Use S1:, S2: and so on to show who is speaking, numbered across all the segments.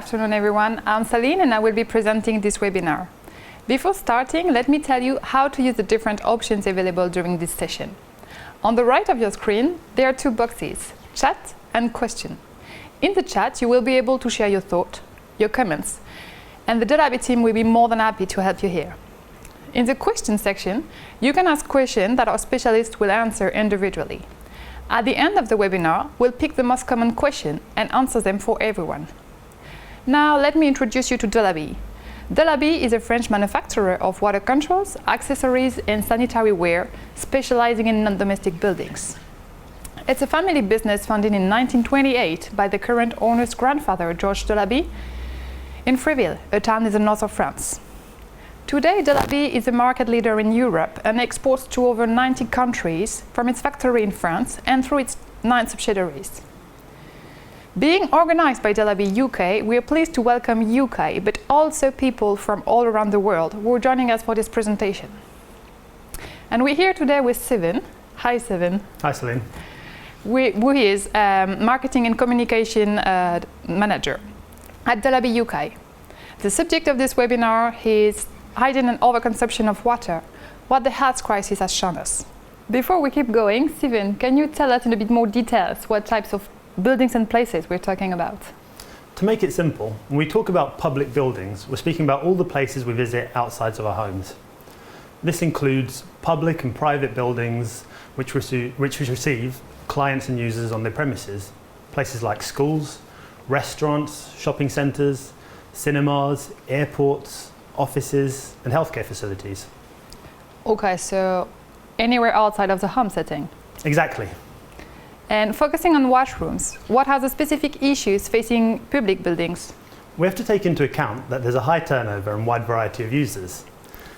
S1: afternoon, everyone. I'm Celine and I will be presenting this webinar. Before starting, let me tell you how to use the different options available during this session. On the right of your screen, there are two boxes, chat and question. In the chat, you will be able to share your thought, your comments, and the Delabie team will be more than happy to help you here. In the question section, you can ask questions that our specialists will answer individually. At the end of the webinar, we'll pick the most common question and answer them for everyone. Now, let me introduce you to Delabie. Delabie is a French manufacturer of water controls, accessories, and sanitary ware, specializing in non-domestic buildings. It's a family business founded in 1928 by the current owner's grandfather, Georges Delabie, in Fréville, a town in the north of France. Today, Delabie is a market leader in Europe and exports to over 90 countries from its factory in France and through its 9 subsidiaries. Being organized by Delabie UK, we are pleased to welcome UK, but also people from all around the world who are joining us for this presentation. And we're here today with Steven. Hi, Steven.
S2: Hi, Celine.
S1: Who is Marketing and Communication Manager at Delabie UK. The subject of this webinar is hygiene and overconsumption of water, what the health crisis has shown us. Before we keep going, Steven, can you tell us in a bit more details what types of buildings and places we're talking about?
S2: To make it simple, when we talk about public buildings, we're speaking about all the places we visit outside of our homes. This includes public and private buildings which receive clients and users on their premises. Places like schools, restaurants, shopping centres, cinemas, airports, offices and healthcare facilities.
S1: Okay, so anywhere outside of the home setting?
S2: Exactly.
S1: And focusing on washrooms, what are the specific issues facing public buildings?
S2: We have to take into account that there's a high turnover and wide variety of users.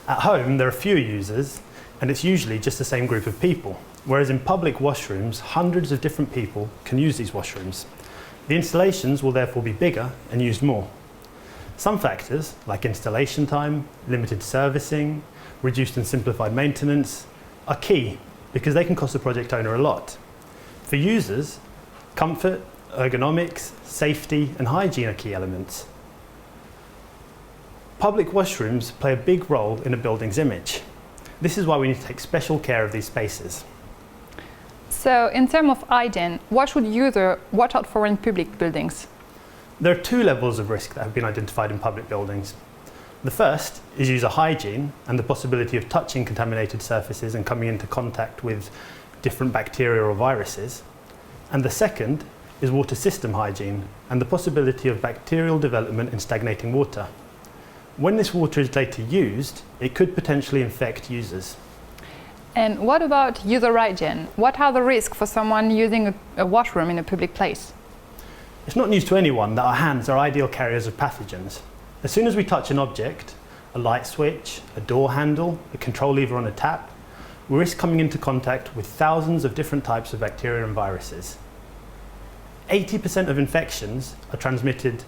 S2: At home, there are fewer users, and it's usually just the same group of people, whereas in public washrooms, hundreds of different people can use these washrooms. The installations will therefore be bigger and used more. Some factors, like installation time, limited servicing, reduced and simplified maintenance, are key because they can cost the project owner a lot. For users, comfort, ergonomics, safety and hygiene are key elements. Public washrooms play a big role in a building's image. This is why we need to take special care of these spaces.
S1: So, in terms of hygiene, what should users watch out for in public buildings?
S2: There are 2 levels of risk that have been identified in public buildings. The first is user hygiene and the possibility of touching contaminated surfaces and coming into contact with different bacteria or viruses. And the second is water system hygiene and the possibility of bacterial development in stagnating water. When this water is later used, it could potentially infect users.
S1: And what about user hygiene? What are the risks for someone using a washroom in a public place?
S2: It's not news to anyone that our hands are ideal carriers of pathogens. As soon as we touch an object, a light switch, a door handle, a control lever on a tap, we risk coming into contact with thousands of different types of bacteria and viruses. 80% of infections are transmitted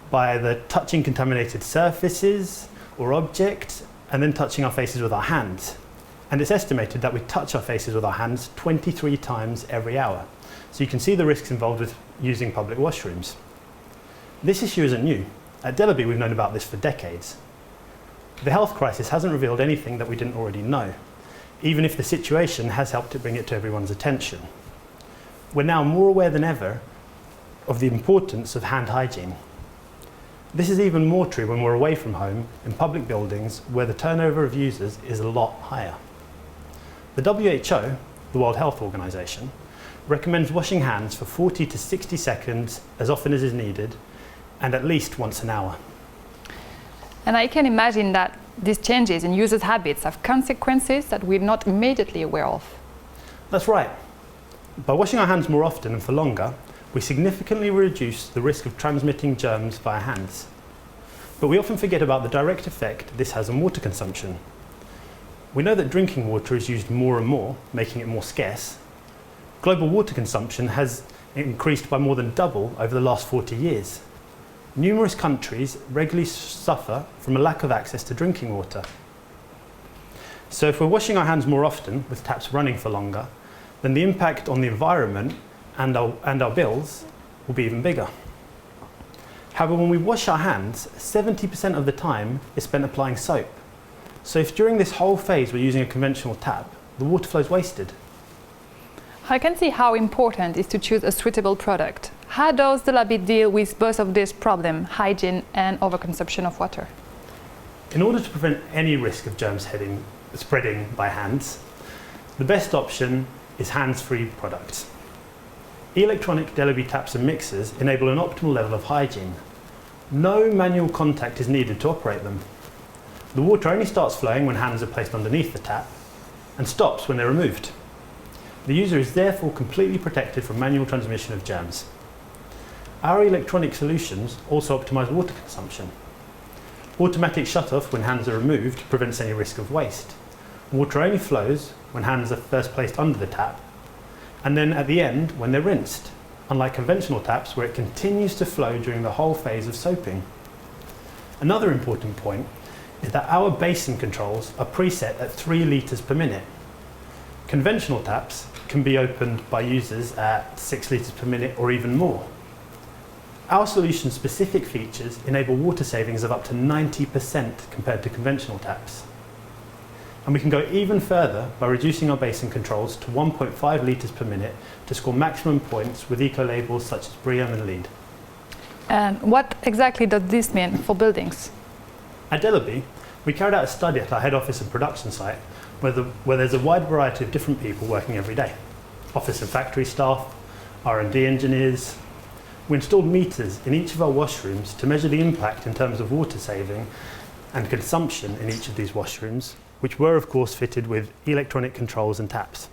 S2: by either touching contaminated surfaces or objects and then touching our faces with our hands. And it's estimated that we touch our faces with our hands 23 times every hour. So you can see the risks involved with using public washrooms. This issue isn't new. At Delabie, we've known about this for decades. The health crisis hasn't revealed anything that we didn't already know, even if the situation has helped to bring it to everyone's attention. We're now more aware than ever of the importance of hand hygiene. This is even more true when we're away from home in public buildings where the turnover of users is a lot higher. The WHO, the World Health Organization, recommends washing hands for 40 to 60 seconds as often as is needed and at least once an hour.
S1: And I can imagine that these changes in users' habits have consequences that we're not immediately aware of.
S2: That's right. By washing our hands more often and for longer, we significantly reduce the risk of transmitting germs via hands. But we often forget about the direct effect this has on water consumption. We know that drinking water is used more and more, making it more scarce. Global water consumption has increased by more than double over the last 40 years. Numerous countries regularly suffer from a lack of access to drinking water. So if we're washing our hands more often with taps running for longer, then the impact on the environment and our bills will be even bigger. However, when we wash our hands, 70% of the time is spent applying soap. So if during this whole phase we're using a conventional tap, the water flow is wasted.
S1: I can see how important it is to choose a suitable product. How does Delabie deal with both of these problems, hygiene and overconsumption of water?
S2: In order to prevent any risk of germs spreading by hands, the best option is hands-free products. Electronic Delabie taps and mixers enable an optimal level of hygiene. No manual contact is needed to operate them. The water only starts flowing when hands are placed underneath the tap and stops when they're removed. The user is therefore completely protected from manual transmission of germs. Our electronic solutions also optimise water consumption. Automatic shut-off when hands are removed prevents any risk of waste. Water only flows when hands are first placed under the tap and then at the end when they're rinsed, unlike conventional taps where it continues to flow during the whole phase of soaping. Another important point is that our basin controls are preset at 3 litres per minute. Conventional taps can be opened by users at 6 litres per minute or even more. Our solution's specific features enable water savings of up to 90% compared to conventional taps. And we can go even further by reducing our basin controls to 1.5 litres per minute to score maximum points with eco-labels such as BREEAM and LEED.
S1: And what exactly does this mean for buildings?
S2: At Delabie, we carried out a study at our head office and production site where there's a wide variety of different people working every day. Office and factory staff, R&D engineers. We installed meters in each of our washrooms to measure the impact in terms of water saving and consumption in each of these washrooms, which were of course fitted with electronic controls and taps.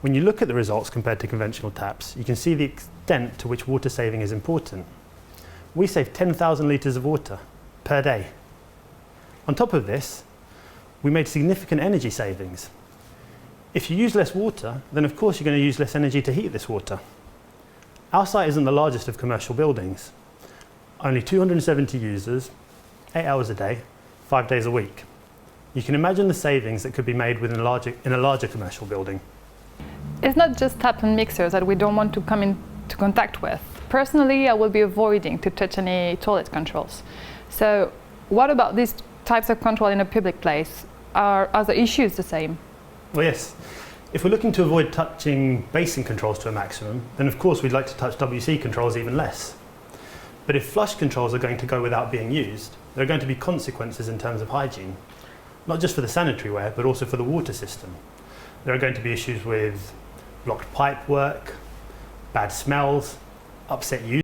S2: When you look at the results compared to conventional taps, you can see the extent to which water saving is important. We save 10,000 litres of water per day. On top of this, we made significant energy savings. If you use less water, then of course you're going to use less energy to heat this water. Our site isn't the largest of commercial buildings. Only 270 users, 8 hours a day, 5 days a week. You can imagine the savings that could be made in a larger commercial building.
S1: It's not just tap and mixers that we don't want to come into contact with. Personally, I will be avoiding to touch any toilet controls. So what about these types of control in a public place? Are the issues the same?
S2: Well, yes. If we're looking to avoid touching basin controls to a maximum, then of course we'd like to touch WC controls even less. But if flush controls are going to go without being used, there are going to be consequences in terms of hygiene. Not just for the sanitary ware, but also for the water system. There are going to be issues with blocked pipe work, bad smells, upset users.